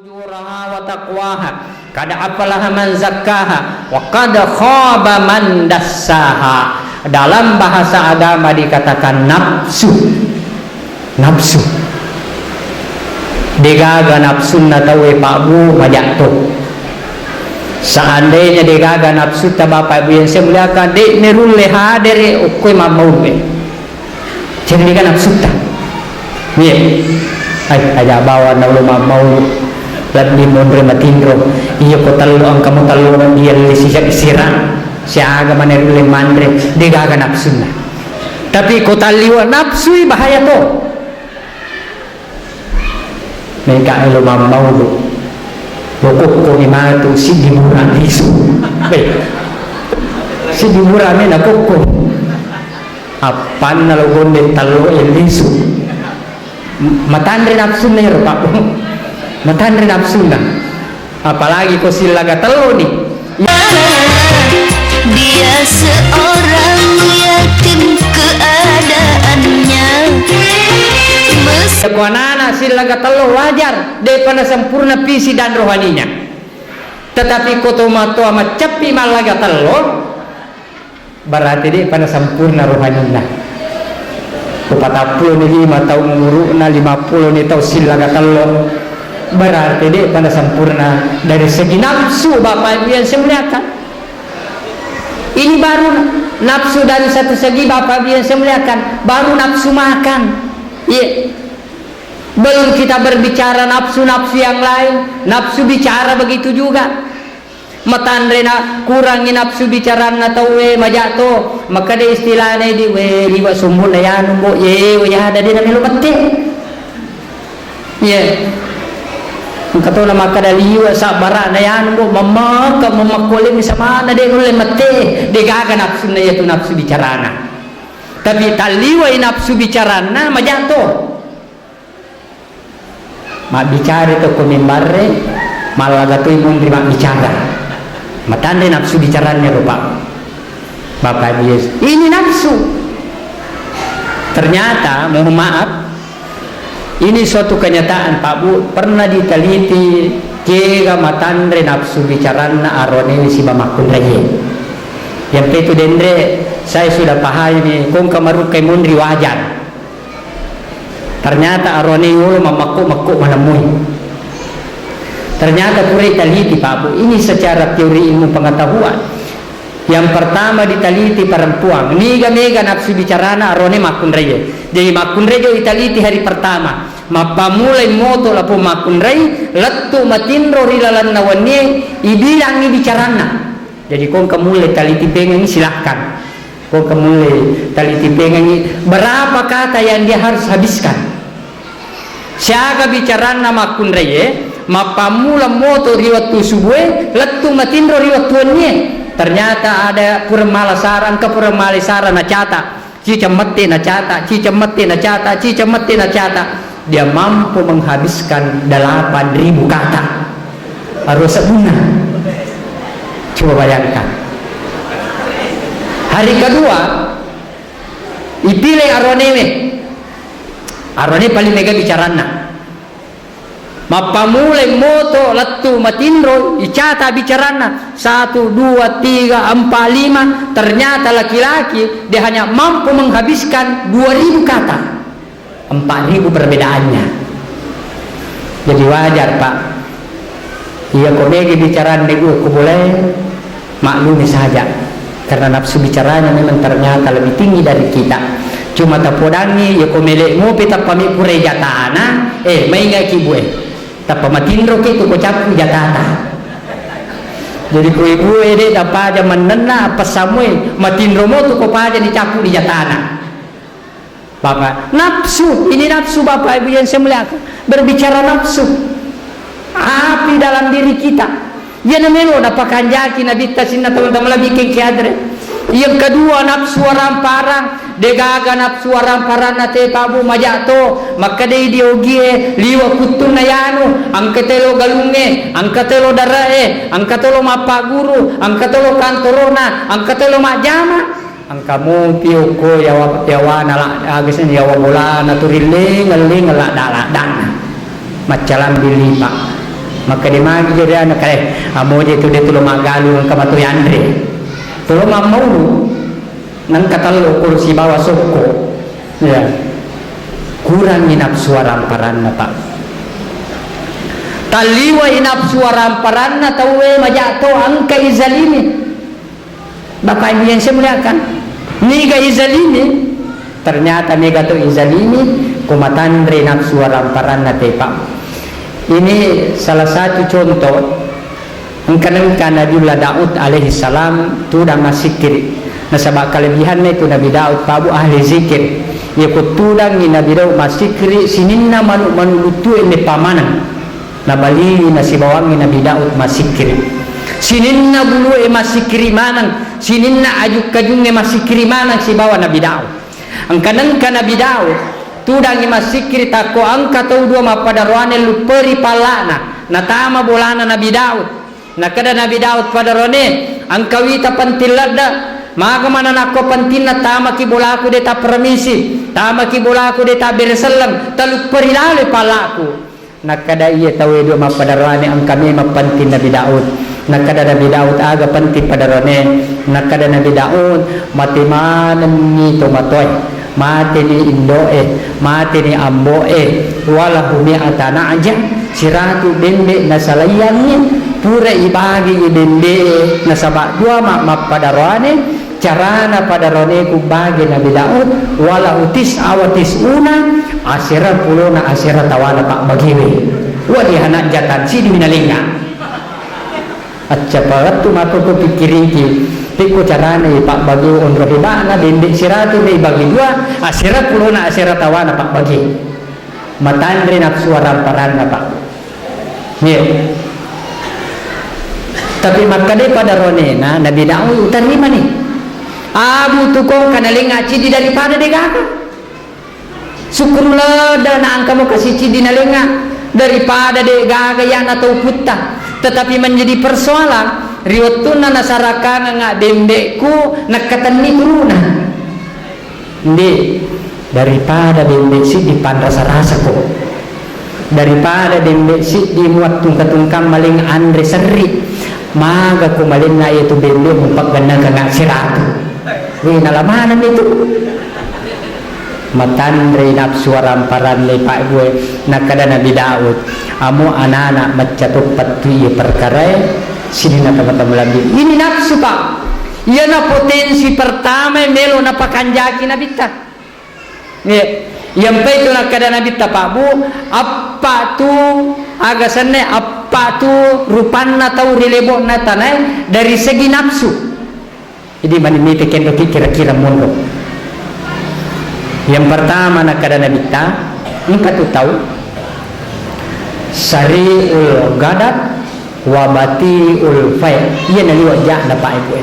fujuraha wa taqwaha qad aflaha man zakkaha wa qad khaba man dassaha. Dalam bahasa agama dikatakan nafsu. Nafsu. Digaga nafsu na tawe pabu majatuh. Seandainya digaga nafsu ta Bapak Ibu yang saya muliakan dek nerul leha dere ukoi mamau be. Jadi kan nafsu ta. Iya. Aja bawa naulu mamau lebih mondre matindro iya ko talu ang kamu talu dia lisijak isiran siaga manerul le mandre digaga nafsu na. Tapi ko taliwa nafsu bahaya to. Mereka elo mamau lu. Pokok ko ni matu si diburan isu. Si diburan na koko. Apan na logon de talo elisu. Matandre nafsu na yun Pak. Matandre nafsu na. Apalagi ko silaga talo ni. Dia seorang yatim keadaannya. Kuanana silaga talo wajar daripada sempurna visi dan rohaninya. Tetapi kotomato amat cepi malaga talo berarti dia pada sempurna rohaninya. 45 tahun nguruna 50 nih tahu silaga talo berarti dia pada sempurna dari segi nafsu. Bapak Ibu yang saya muliakan, ini baru nafsu dari satu segi. Bapak Ibu yang saya muliakan, baru nafsu makan. Iya. Belum kita berbicara nafsu-nafsu yang lain. Nafsu bicara begitu juga. Matandrena kurangi nafsu bicara na tawe majato maka de istilahnya di we liwa sumbul ya numbo ye we ya ada di namilu pete ye kato na maka da liwa sabara na ya numbo mama ka mamakole sama na de nulle mate de gaga nafsu na yaitu nafsu bicarana. Tapi taliwa nafsu bicarana majato mak bicara itu kumimbarre malah gatui mundri mak bicara matande nafsu bicaranya lupa. Bapak Ibu ini nafsu. Ternyata mohon maaf ini suatu kenyataan Pak Bu pernah diteliti kega matandre nafsu bicarana arone si bamakun lagi yang itu dendre saya sudah pahami kong kamarukai mundri wajar. Ternyata arone ulu mamakuk menemui. Ternyata puri teliti Pak Bu ini secara teori ilmu pengetahuan. Yang pertama diteliti perempuan mega nafsu bicarana arone makun reje. Jadi makun reje diteliti hari pertama mapa mulai moto lapo makun rei letu matindro rilalan nawannya ibilang ni bicarana. Jadi kong kemulai teliti pengen silahkan. Kong kemulai teliti pengen berapa kata yang dia harus habiskan. Siaga bicarana makun rei mapamula moto riwat subuh letu matindro riwat tuannya. Ternyata ada purmalasaran ke purmalasaran na cata cicamete na cata cicamete na cata cicamete na cata dia mampu menghabiskan 8.000 kata harus sebulan. Coba bayangkan hari kedua ipile arone paling mega bicarana mapamulai moto letu matindro icata bicarana 1, 2, 3, 4, 5. Ternyata laki-laki dia hanya mampu menghabiskan 2.000 kata. 4.000 perbedaannya. Jadi wajar Pak. Iya komegi bicaraan nego aku boleh maklumi saja karena nafsu bicaranya memang ternyata lebih tinggi dari kita. Cuma tapodangi ya komele mo pita pami pure jatana mainga kibue tapi matindro itu kocap jatata. Jadi ku ibu ede dapat aja menena apa samui matindro mo tu kopaja dicapu di jatana. Bapak nafsu ini nafsu Bapak Ibu yang saya muliakan berbicara nafsu api dalam diri kita ya namelo dapat kanjaki nabi tasina teman-teman lebih kiadre. Yang kedua nafsu parang degaga nafsu parang nate pabu majato maka de diogie liwa kutun nayano angkatelo galunge angkatelo darae angkatelo mapa guru angkatelo kantorona angkatelo majama angkamu piuko yawa nala agisen yawa bola naturile ngeling ngelak dalak dan macalam bilipa maka dia magi jadi anak amo je tu dia tulung magalu ka matu Andre tulung mamau nang katalo kursi bawah soko ya kurang nafsu ramparanna Pak taliwa nafsu ramparanna tawe majato angka izalimi Bapak Ibu yang saya muliakan niga izalimi ternyata niga to izalimi kumatandre nafsu ramparanna te Pak. Ini salah satu contoh engkanangka Nabiullah Daud alaihi salam tu dah masikir nasabak kelebihannya itu Nabi Daud pabu ahli zikir ya kutudang ni Nabi Daud masikri sininna manu lutu ini pamanan nabali nasibawangi Nabi Daud masikir sininna bulu masikiri manang sininna ajuk kajung masikiri manang si bawa Nabi Daud engkanangka Nabi Daud tudang masikri tako angka tau dua pada roane luperi palana natama bolana Nabi Daud nakada Nabi Daud pada rone angka wita pantilada maka mana nako pantina tama ki bolaku deta permisi tama ki bolaku deta berselang taluperi lale palaku nakada iya tahu dua pada roane angka mema pantin Nabi Daud nakada Nabi Daud aga panti pada rone nakada Nabi Daud mati mana ni to matoy mati ni indoe mati ni amboe walahu mi'atana aja siratu dende nasalayangin pura ibagi dende nasabak dua mak pada roane carana pada rone ku bagi Nabi Daud walahu tis'awatis una asira puluna asira tawana Pak bagiwe wadi anak jatan si diminalinga acca parat tu mako ko pikirin ki tiku carane Pak bagi on rohibana dende siratu dei bagi dua asira puluna asira tawana Pak bagi matandre nafsu ramparanna Pak ye tapi makade pada ronena Nabi Daud utarima nih abu tukong kanalinga cidi daripada degaga syukurlah dan angkamu kasih cidi nalinga daripada degaga yang atau putta tetapi menjadi persoalan riwatuna nasarakan nga dembeku nakatani turuna ndi daripada dembe si dipan rasa-rasa ko daripada dembe si dimuat tungkang maling andre seri maga ko malin na itu dembe mupagana ka nga siratu wi nalamanan itu matandre nafsu ramparan le Pak gue nakada Nabi Daud amu anak-anak macatup patuhi perkara sini teman-teman lagi ini nafsu Pak ia na potensi pertama melo na pakanjaki Nabi ta ya yang itu nakada Nabi ta Pak bu apa tu agasannya apa tu rupanna tau rilebo na tanai dari segi nafsu jadi manimite kendo kira-kira mundo yang pertama nakada Nabi ta engkau tu tahu sari'ul gadat wabati'ul fay ia nali wajah dapat ibu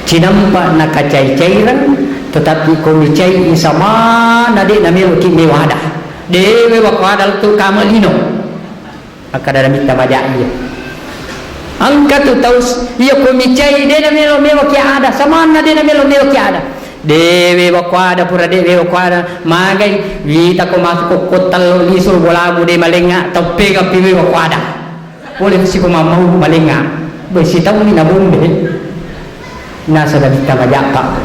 cinampak nak cai-cairan tetapi komicai sama nadi nami uki mewada dewe wakwada tu kamalino akada Nabi ta wajah ia angka tu tahu ia komicai dia nami lo mewa ki ada sama nadi nami lo mewa ki ada dewe wakwada pura dewe wakwada magai wita ko masuk kotal lisur bolamu de malenga tope ka piwe wakwada boleh si ko mamau malenga besi tahu ni nabumbe nasa da kita majapa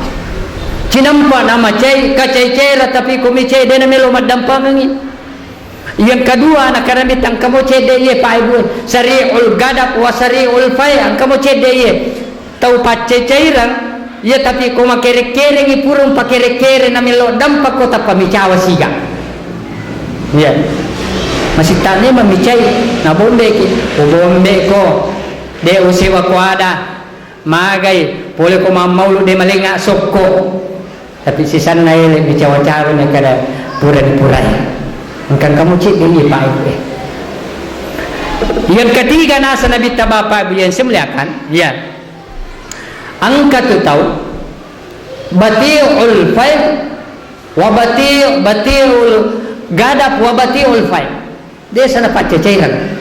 cinampa nama cai kacai-cai tapi ko mi cai de na melo madampangi yang kedua nak kana bitang kamu cai de ye pa ibu sari'ul gadab wa sari'ul fai ang kamu cai de ye tau pacai cairang ya tapi ko makere-kere ngi purung pakere-kere na melo dampak ko ta pamicawa siga ya masih tanya memicai na bombe ki o bombe ko de usiwa ko ada magai boleh ko mamau de malinga sokko tapi sisan na ile bicawa-cawa na kada pura-purai engkan kamu cik ini Pak Ibu yang ketiga nasa Nabi ta Bapak Ibu yang semuliakan ya angka tu tahu bati'ul fay wa bati'ul gadab wa bati'ul fay dia sana pacecairan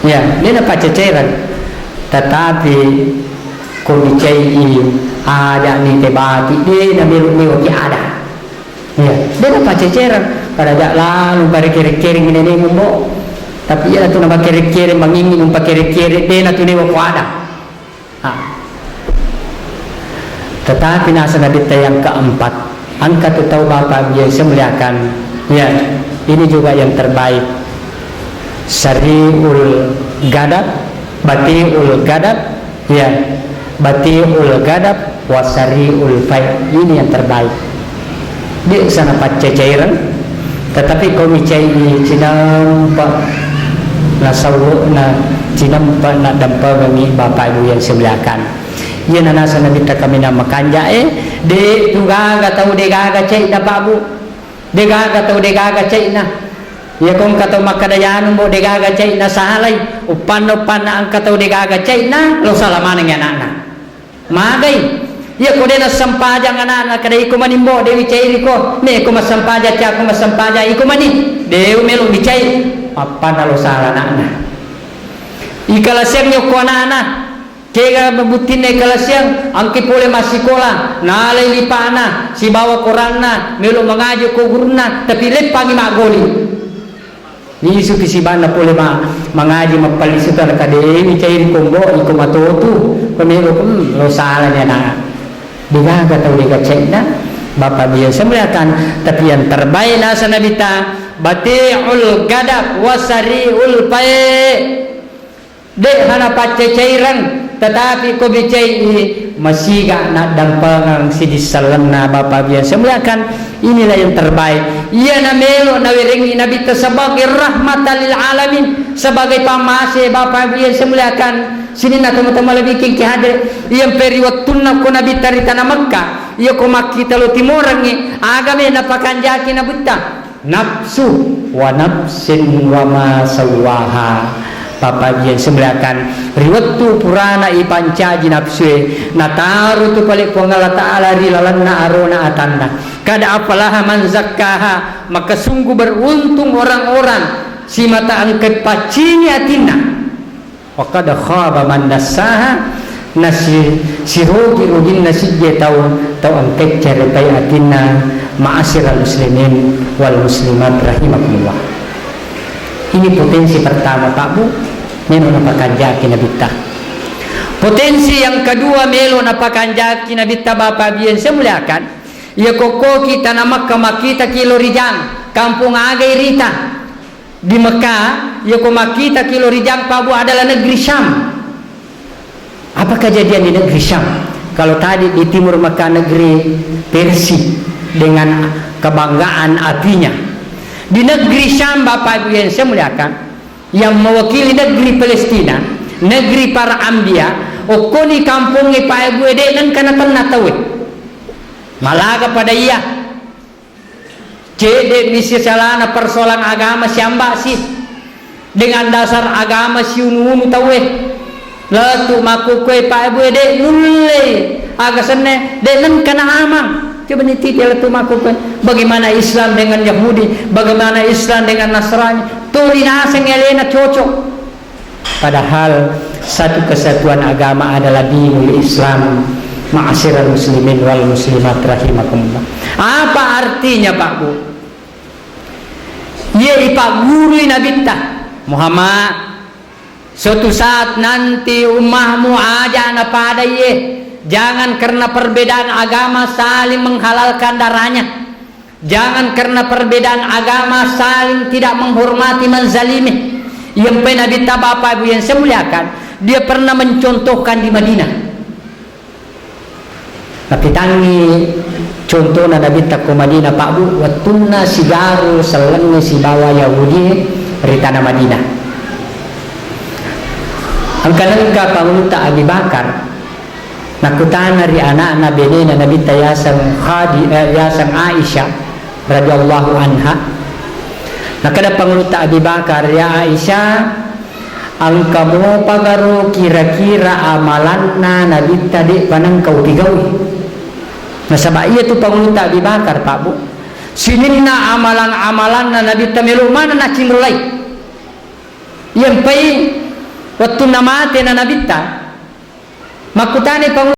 ya dia na pacecairan tetapi komicai ada ni tebati dia na miru ki ada ya dia na pacecairan pada jak lalu bare kere-kere ngene ngombo Tapi ia tu nama kere-kere mangingin umpa kere-kere dena tu ni wako ada. Tetapi nasa nabita yang keempat, angka tu tahu Bapak biasa muliakan. Ya, ini juga yang terbaik. Sariul gadab, batiul gadab, ya, batiul gadab, wasariul fai. Ini yang terbaik. Di sana pace cairan, tetapi kau micai cinampak na sawu na cinampak na dampa bagi Bapak Ibu yang semuliakan. Ia nasa nabita kami nama kanja de tugaga tahu de gaga cai na babu, de gaga tahu de gaga cai na. Ya kung kataw makadayan mo de gaga cai na sahalay upan na ang kataw de gaga cai na lo salaman ng yanana. Magay. Ya ko de na sampaja nga na kada iko manimbo de cai ko ne ko masampaja cha ko masampaja iko mani de melo bicai apa na lo salana na. Ikalasem yo ko na. Kaya mabutin na ikalasem ang kipole masikola nalay lipana si bawa koran na melo mangajo ko guru na tapi let pagi magoli. Ni isu kisiban na pole mangaji magpalisutan kadewi cai kombo iko matutu pamelo lo sala niya na. Diga kataw diga cek na Bapak biasa muliakan. Tapi yang terbaik nasa nabita bati'ul gadab wasari'ul pae de hana pace cairan tetapi ko bicai masiga na dampangang sidisalan na Bapak biasa muliakan. Inilah yang terbaik. Ia na melo na wiringi nabita sebagai rahmatan lil alamin, sebagai pamase Bapak biasa muliakan. Sini na teman-teman lebih king hadir yang periwat tunna ko nabita rita na Makkah iya ko makita lo timorangi agame napakanjaki na buta nafsu wa nafsin wa ma sawaha. Bapak yang sembilakan riwat tu purana ipancaji nafsu nataru tu palik ko ngala ta'ala rilalanna arona atanna kada apalah man zakkaha. Maka sungguh beruntung orang-orang si mata angkat pacini atina wa qad khaba man dassaha nasi sirogi rugin nasi je tahu angkat cari bayatina ma'asyiral muslimin wal muslimat rahimakumullah. Ini potensi pertama Pak Bu, melo napakanjaki nabita. Potensi yang kedua melo napakanjaki nabita Bapak biyen semuliakan. Ya koko kita na Makkah makita kilo rijang, kampung Agai Rita. Di Mekah, ya ko makita kilo rijang Pak Bu adalah negeri Syam. Apa kejadian di negeri Syam? Kalau tadi di timur Mekah negeri Persia dengan kebanggaan apinya. Di negeri Syam Bapak Ibu yang saya muliakan, yang mewakili negeri Palestina, negeri para ambia, okoni kampungi Pak Ibu edenan kana tanatawe. Malaga pada iya. Cede misi salana persoalan agama siamba sih. Dengan dasar agama si unu tawe. Latu makukwe Pak Ibu ede nulle agasane denan kana amang. Coba niti dia tu makukwe. Bagaimana Islam dengan Yahudi, bagaimana Islam dengan Nasrani. Tuli naseng elena cocok. Padahal satu kesatuan agama adalah dinul Islam. Ma'asyiral muslimin wal muslimat rahimakumullah. Apa artinya Pak Bu? Ye Pak Guru Nabita Muhammad. Suatu saat nanti ummahmu aja na pada ye. Jangan karena perbedaan agama saling menghalalkan darahnya. Jangan karena perbedaan agama saling tidak menghormati menzalimi. Yang pernah Nabita Bapak Ibu yang saya muliakan, dia pernah mencontohkan di Madinah. Tapi tangi contohnya Nabita ke Madinah Pak Bu, watuna si garu selenge si bawa Yahudi di tanah Madinah. Angka-angka panguta Abi Bakar nakutan dari anak Nabi Nabita Yasang Aisyah radhiyallahu anha. Nakada panguta Abi Bakar, ya Aisyah, angka mo pagaro kira-kira amalan na Nabita di panang kau tigawi. Nasaba iya tu panguta Abi Bakar Pak Bu. Sinin na amalan-amalan na Nabita melu mana na cimrulai. Yang pai waktu namate na Nabita makutane